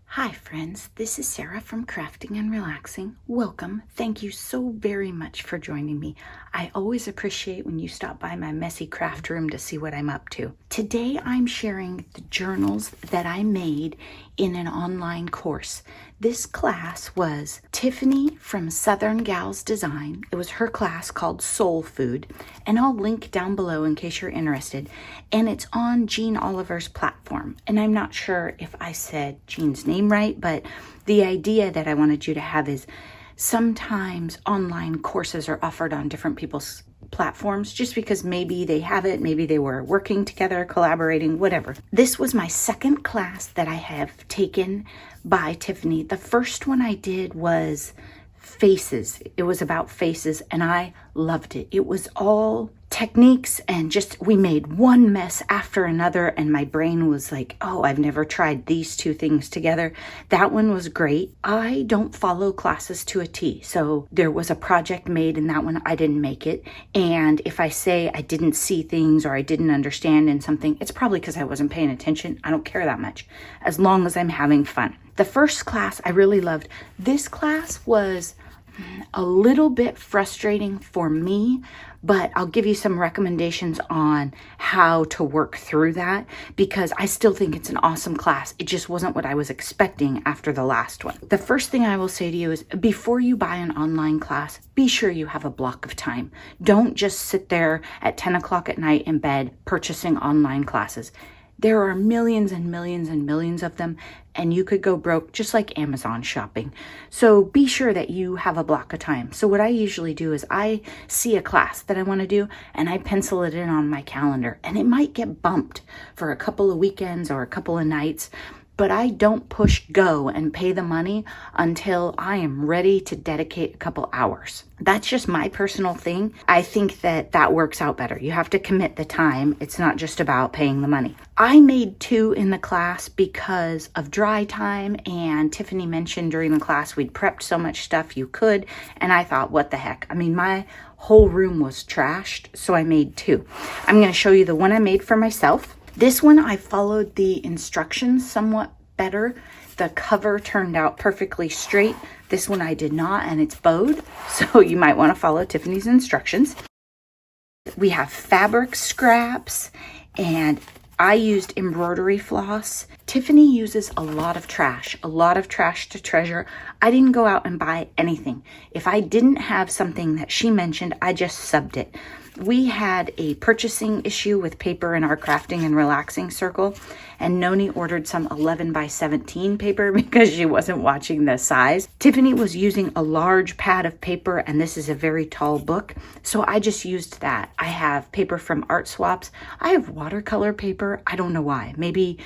Hi friends, this is Sarah from Crafting and Relaxing. Welcome. Thank you so very much for joining me. I always appreciate when you stop by my messy craft room to see what I'm up to. Today I'm sharing the journals that I made in an online course. This class was Tiffany from Southern Gals Design. It was her class called Soul Food, and I'll link down below in case you're interested. And it's on Jean Oliver's platform. And I'm not sure if I said Jean's name right, but the idea that I wanted you to have is sometimes online courses are offered on different people's platforms just because maybe they have it, maybe they were working together, collaborating, whatever. This was my second class that I have taken by Tiffany. The first one I did was faces. It was about faces and I loved it. It was all techniques and just we made one mess after another and my brain was like, oh, I've never tried these two things together. That one was great. I don't follow classes to a T, so there was a project made in that one. I didn't make it, and if I say I didn't see things or I didn't understand in something, it's probably because I wasn't paying attention. I don't care that much as long as I'm having fun. The first class I really loved. This class was a little bit frustrating for me, but I'll give you some recommendations on how to work through that because I still think it's an awesome class. It just wasn't what I was expecting after the last one. The first thing I will say to you is before you buy an online class, be sure you have a block of time. Don't just sit there at 10 o'clock at night in bed purchasing online classes. There are millions and millions and millions of them, and you could go broke just like Amazon shopping. So be sure that you have a block of time. So what I usually do is I see a class that I want to do and I pencil it in on my calendar, and it might get bumped for a couple of weekends or a couple of nights, but I don't push go and pay the money until I am ready to dedicate a couple hours. That's just my personal thing. I think that works out better. You have to commit the time. It's not just about paying the money. I made 2 in the class because of dry time, and Tiffany mentioned during the class we'd prepped so much stuff you could, and I thought, what the heck? I mean, my whole room was trashed, so I made 2. I'm going to show you the one I made for myself. This one, I followed the instructions somewhat better. The cover turned out perfectly straight. This one I did not, and it's bowed, so you might want to follow Tiffany's instructions. We have fabric scraps, and I used embroidery floss. Tiffany uses a lot of trash to treasure. I didn't go out and buy anything. If I didn't have something that she mentioned, I just subbed it. We had a purchasing issue with paper in our crafting and relaxing circle, and Noni ordered some 11 by 17 paper because she wasn't watching the size. Tiffany was using a large pad of paper, and this is a very tall book, so I just used that. I have paper from Art Swaps. I have watercolor paper. I don't know why. Maybe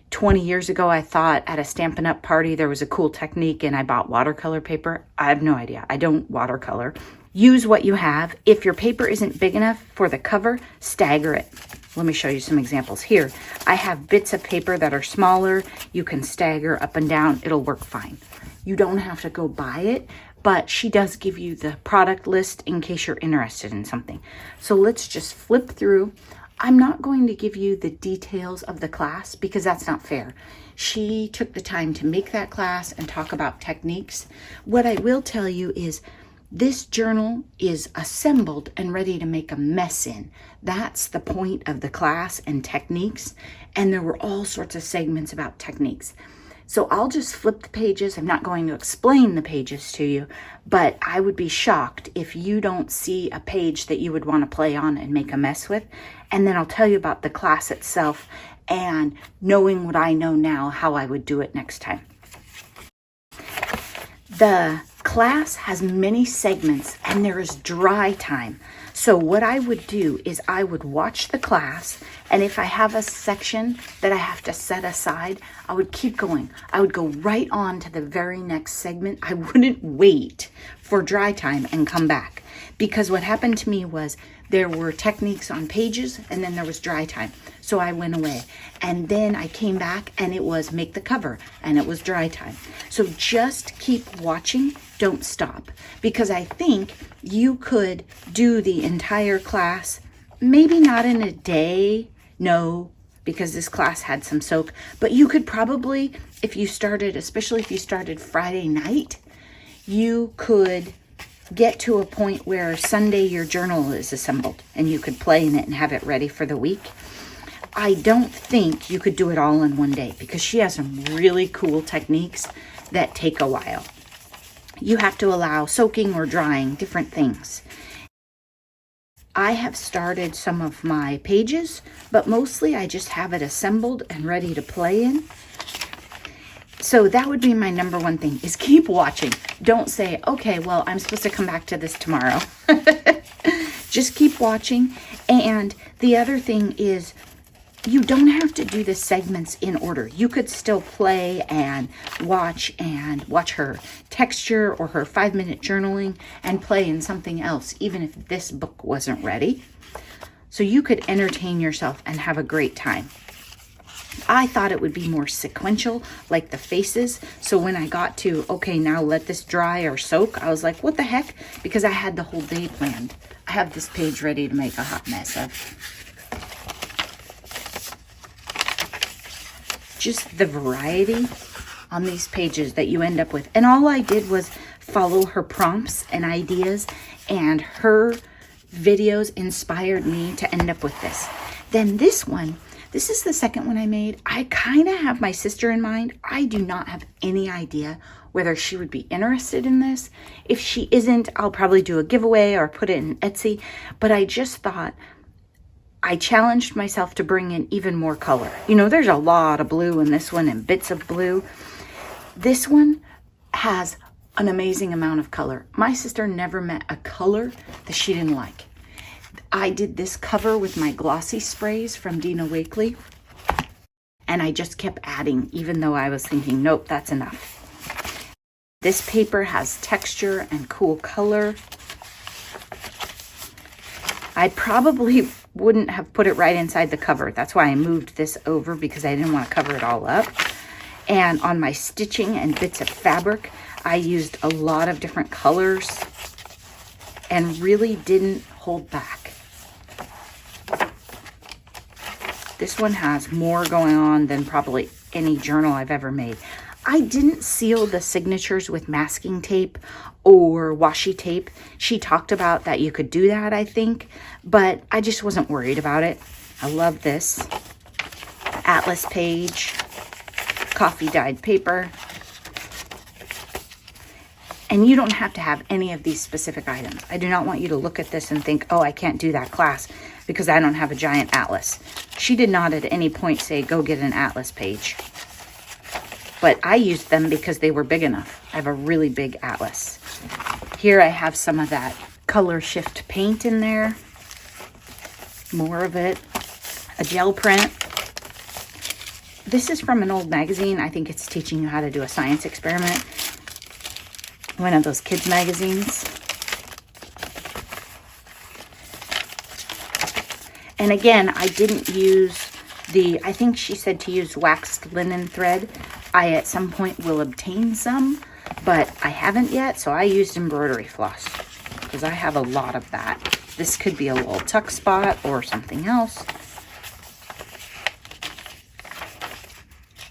20 years ago, I thought at a Stampin' Up! Party there was a cool technique and I bought watercolor paper. I have no idea. I don't watercolor. Use what you have. If your paper isn't big enough for the cover, stagger it. Let me show you some examples. Here, I have bits of paper that are smaller. You can stagger up and down. It'll work fine. You don't have to go buy it, but she does give you the product list in case you're interested in something. So let's just flip through. I'm not going to give you the details of the class because that's not fair. She took the time to make that class and talk about techniques. What I will tell you is this journal is assembled and ready to make a mess in. That's the point of the class and techniques. And there were all sorts of segments about techniques. So I'll just flip the pages. I'm not going to explain the pages to you, but I would be shocked if you don't see a page that you would want to play on and make a mess with. And then I'll tell you about the class itself and knowing what I know now, how I would do it next time. The class has many segments and there is dry time. So what I would do is I would watch the class, and if I have a section that I have to set aside, I would keep going. I would go right on to the very next segment. I wouldn't wait for dry time and come back, because what happened to me was there were techniques on pages and then there was dry time. So I went away and then I came back and it was make the cover and it was dry time. So just keep watching, don't stop, because I think you could do the entire class, maybe not in a day, no, because this class had some soak. But you could probably, if you started, especially if you started Friday night, you could get to a point where Sunday your journal is assembled and you could play in it and have it ready for the week. I don't think you could do it all in one day because she has some really cool techniques that take a while. You have to allow soaking or drying, different things. I have started some of my pages, but mostly I just have it assembled and ready to play in. So that would be my number one thing, is keep watching. Don't say, okay, well, I'm supposed to come back to this tomorrow. Just keep watching. And the other thing is, you don't have to do the segments in order. You could still play and watch her texture or her 5-minute journaling and play in something else, even if this book wasn't ready. So you could entertain yourself and have a great time. I thought it would be more sequential, like the faces. So when I got to, okay, now let this dry or soak, I was like, what the heck? Because I had the whole day planned. I have this page ready to make a hot mess of. Just the variety on these pages that you end up with. And all I did was follow her prompts and ideas, and her videos inspired me to end up with this. Then this one, this is the second one I made. I kind of have my sister in mind. I do not have any idea whether she would be interested in this. If she isn't, I'll probably do a giveaway or put it in Etsy. But I just thought, I challenged myself to bring in even more color. You know, there's a lot of blue in this one and bits of blue. This one has an amazing amount of color. My sister never met a color that she didn't like. I did this cover with my glossy sprays from Dina Wakley, and I just kept adding, even though I was thinking, nope, that's enough. This paper has texture and cool color. I probably wouldn't have put it right inside the cover. That's why I moved this over, because I didn't want to cover it all up. And on my stitching and bits of fabric, I used a lot of different colors and really didn't hold back. This one has more going on than probably any journal I've ever made. I didn't seal the signatures with masking tape or washi tape. She talked about that you could do that, I think, but I just wasn't worried about it. I love this atlas page, coffee dyed paper. And you don't have to have any of these specific items. I do not want you to look at this and think, oh, I can't do that class because I don't have a giant atlas. She did not at any point say, go get an atlas page. But I used them because they were big enough. I have a really big atlas. Here I have some of that color shift paint in there. More of it. A gel print. This is from an old magazine. I think it's teaching you how to do a science experiment. One of those kids magazines. And again, I didn't use I think she said to use waxed linen thread. I at some point will obtain some, but I haven't yet, so I used embroidery floss because I have a lot of that. This could be a little tuck spot or something else.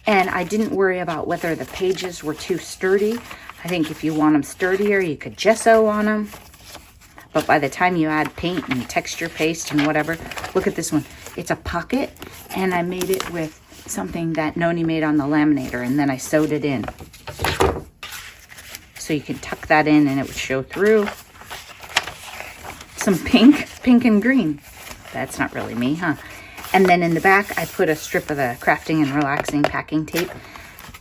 And I didn't worry about whether the pages were too sturdy. I think if you want them sturdier, you could gesso on them. But by the time you add paint and texture paste and whatever, look at this one. It's a pocket, and I made it with something that Noni made on the laminator, and then I sewed it in. So you can tuck that in and it would show through. Some pink and green. That's not really me, huh? And then in the back, I put a strip of the Crafting and Relaxing packing tape.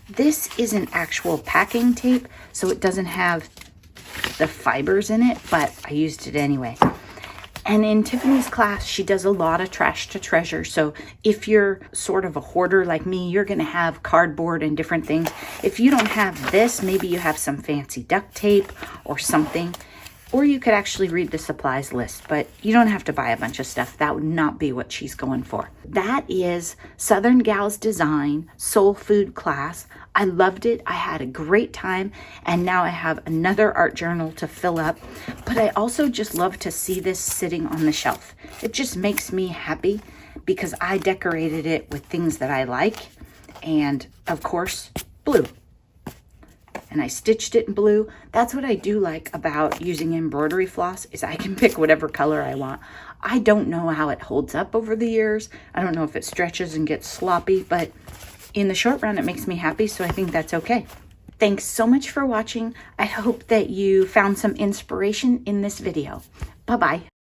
This isn't actual packing tape, so it doesn't have the fibers in it, but I used it anyway. And in Tiffany's class, she does a lot of trash to treasure. So if you're sort of a hoarder like me, you're going to have cardboard and different things. If you don't have this, maybe you have some fancy duct tape or something. Or you could actually read the supplies list, but you don't have to buy a bunch of stuff. That would not be what she's going for. That is Southern Gals Design Soul Food class. I loved it. I had a great time, and now I have another art journal to fill up. But I also just love to see this sitting on the shelf. It just makes me happy because I decorated it with things that I like, and of course, blue. And I stitched it in blue. That's what I do like about using embroidery floss, is I can pick whatever color I want. I don't know how it holds up over the years. I don't know if it stretches and gets sloppy, but in the short run, it makes me happy, so I think that's okay. Thanks so much for watching. I hope that you found some inspiration in this video. Bye-bye.